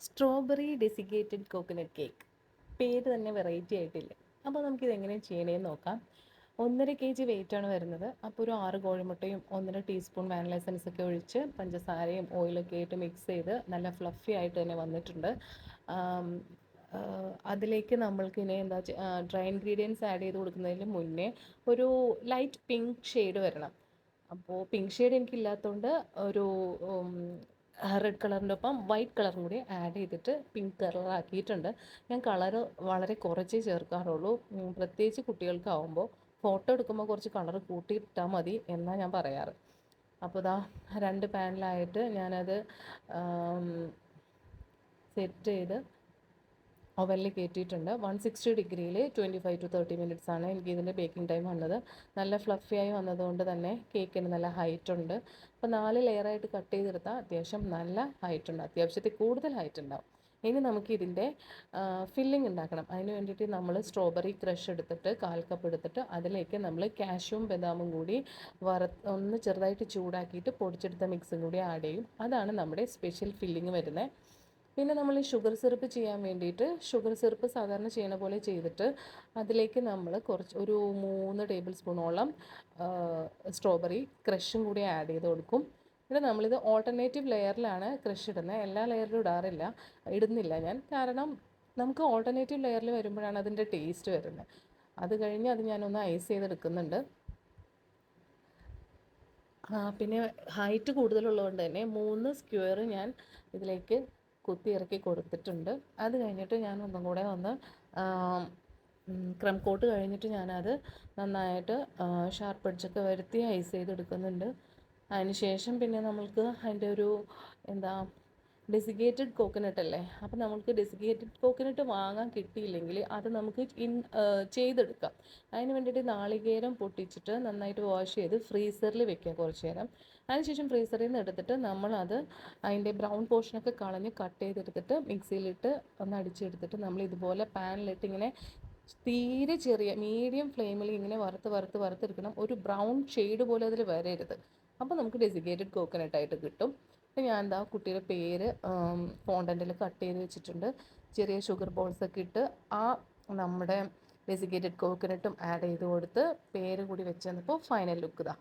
Strawberry desiccated coconut cake. പേര് തന്നെ variety ആയിട്ടില്ലേ? അപ്പോൾ നമുക്കിത് എങ്ങനെ ചെയ്യണേന്ന് നോക്കാം. 1.5 kg വെയിറ്റാണ് വരുന്നത്. അപ്പോൾ ഒരു 6 കോഴിമുട്ടയും 1.5 ടീസ്പൂൺ വാനില എസൻസ് ഒക്കെ ഒഴിച്ച് പഞ്ചസാരയും ഓയിലൊക്കെ ആയിട്ട് മിക്സ് ചെയ്ത് നല്ല ഫ്ലഫി ആയിട്ട് തന്നെ വന്നിട്ടുണ്ട്. അതിലേക്ക് നമ്മൾക്ക് ഇനി ഡ്രൈ ഇൻഗ്രീഡിയൻസ് ആഡ് ചെയ്ത് കൊടുക്കുന്നതിന് മുന്നേ ഒരു ലൈറ്റ് പിങ്ക് ഷെയ്ഡ് വരണം. അപ്പോൾ പിങ്ക് ഷെയ്ഡ് എനിക്കില്ലാത്തതുകൊണ്ട് ഒരു റെഡ് കളറിൻ്റെ ഒപ്പം വൈറ്റ് കളറും കൂടി ആഡ് ചെയ്തിട്ട് പിങ്ക് കളറാക്കിയിട്ടുണ്ട്. ഞാൻ കളറ് വളരെ കുറച്ചേ ചേർക്കാറുള്ളൂ. പ്രത്യേകിച്ച് കുട്ടികൾക്കാവുമ്പോൾ ഫോട്ടോ എടുക്കുമ്പോൾ കുറച്ച് കളറ് കൂട്ടിയിട്ടാൽ മതി എന്നാണ് ഞാൻ പറയാറ്. അപ്പോൾ ഇതാ 2 പാനിലായിട്ട് ഞാനത് സെറ്റ് ചെയ്ത് ഓവനിൽ കയറ്റിയിട്ടുണ്ട്. 160 ഡിഗ്രിയിൽ 25 to 30 മിനിറ്റ്സ് ആണ് എനിക്ക് ഇതിൻ്റെ ബേക്കിംഗ് ടൈം വന്നത്. നല്ല ഫ്ലഫിയായി വന്നതുകൊണ്ട് തന്നെ കേക്കിന് നല്ല ഹൈറ്റ് ഉണ്ട്. അപ്പോൾ 4 ലെയറായിട്ട് കട്ട് ചെയ്തെടുത്താൽ അത്യാവശ്യം നല്ല ഹൈറ്റ് ഉണ്ട്, അത്യാവശ്യത്തിൽ കൂടുതൽ ഹൈറ്റ് ഉണ്ടാവും. ഇനി നമുക്ക് ഇതിൻ്റെ ഫില്ലിംഗ് ഉണ്ടാക്കണം. അതിന് വേണ്ടിയിട്ട് നമ്മൾ സ്ട്രോബെറി ക്രഷ് എടുത്തിട്ട് 1/4 കപ്പ് എടുത്തിട്ട് അതിലേക്ക് നമ്മൾ കാഷ്യൂം ബദാമും കൂടി ഒന്ന് ചെറുതായിട്ട് ചൂടാക്കിയിട്ട് പൊടിച്ചെടുത്ത മിക്സും കൂടി ആഡ് ചെയ്യും. അതാണ് നമ്മുടെ സ്പെഷ്യൽ ഫില്ലിംഗ് വരുന്നത്. പിന്നെ നമ്മൾ ഈ ഷുഗർ സിറപ്പ് ചെയ്യാൻ വേണ്ടിയിട്ട് ഷുഗർ സിറപ്പ് സാധാരണ ചെയ്യണ പോലെ ചെയ്തിട്ട് അതിലേക്ക് നമ്മൾ ഒരു 3 ടേബിൾ സ്പൂണോളം സ്ട്രോബെറി ക്രഷും കൂടി ആഡ് ചെയ്ത് കൊടുക്കും. പിന്നെ നമ്മളിത് ഓൾട്ടർനേറ്റീവ് ലെയറിലാണ് ക്രഷ് ഇടുന്നത്. എല്ലാ ലെയറിലും ഇടുന്നില്ല ഞാൻ, കാരണം നമുക്ക് ഓൾട്ടർനേറ്റീവ് ലെയറിൽ വരുമ്പോഴാണ് അതിൻ്റെ ടേസ്റ്റ് വരുന്നത്. അത് കഴിഞ്ഞ് അത് ഞാനൊന്ന് ഐസ് ചെയ്തെടുക്കുന്നുണ്ട്. പിന്നെ ഹൈറ്റ് കൂടുതലുള്ളതുകൊണ്ട് തന്നെ 3 സ്ക്വയർ ഞാൻ ഇതിലേക്ക് കുത്തി ഇറക്കി കൊടുത്തിട്ടുണ്ട്. അത് കഴിഞ്ഞിട്ട് ഞാൻ ഒന്നും കൂടെ ക്രം കോട്ട് കഴിഞ്ഞിട്ട് ഞാനത് നന്നായിട്ട് ഷാർപ്പ് എഡ്ജൊക്കെ വരുത്തി ഐസ് ചെയ്തെടുക്കുന്നുണ്ട്. അതിന് ശേഷം പിന്നെ നമ്മൾക്ക് അതിൻ്റെ ഒരു ഡെസിക്കേറ്റഡ് കോക്കനട്ട് അല്ലേ, അപ്പോൾ നമുക്ക് ഡെസിക്കേറ്റഡ് കോക്കനട്ട് വാങ്ങാൻ കിട്ടിയില്ലെങ്കിൽ അത് നമുക്ക് ചെയ്തെടുക്കാം. അതിന് വേണ്ടിയിട്ട് നാളികേരം പൊട്ടിച്ചിട്ട് നന്നായിട്ട് വാഷ് ചെയ്ത് ഫ്രീസറിൽ വെക്കുക കുറച്ച് നേരം. അതിനുശേഷം ഫ്രീസറിൽ നിന്ന് എടുത്തിട്ട് നമ്മളത് അതിൻ്റെ ബ്രൗൺ പോർഷനൊക്കെ കളഞ്ഞ് കട്ട് ചെയ്തെടുത്തിട്ട് മിക്സിയിലിട്ട് ഒന്ന് അടിച്ചെടുത്തിട്ട് നമ്മൾ ഇതുപോലെ പാനിലിട്ട് ഇങ്ങനെ തീരെ ചെറിയ മീഡിയം ഫ്ലെയിമിൽ ഇങ്ങനെ വറുത്തെടുക്കണം. ഒരു ബ്രൗൺ ഷെയ്ഡ് പോലെ അതിൽ വരരുത്. അപ്പോൾ നമുക്ക് ഡെസിക്കേറ്റഡ് കോക്കനട്ടായിട്ട് കിട്ടും. അപ്പോൾ ഞാൻ കുട്ടിയുടെ പേര് ഫോണ്ടൻറ്റിൽ കട്ട് ചെയ്ത് വെച്ചിട്ടുണ്ട്. ചെറിയ ഷുഗർ ബോൾസൊക്കെ ഇട്ട് നമ്മുടെ ഡെസിക്കേറ്റഡ് കോക്കനട്ടും ആഡ് ചെയ്ത് കൊടുത്ത് പേര് കൂടി വെച്ച് തന്നപ്പോൾ ഫൈനൽ ലുക്ക് ഇതാ.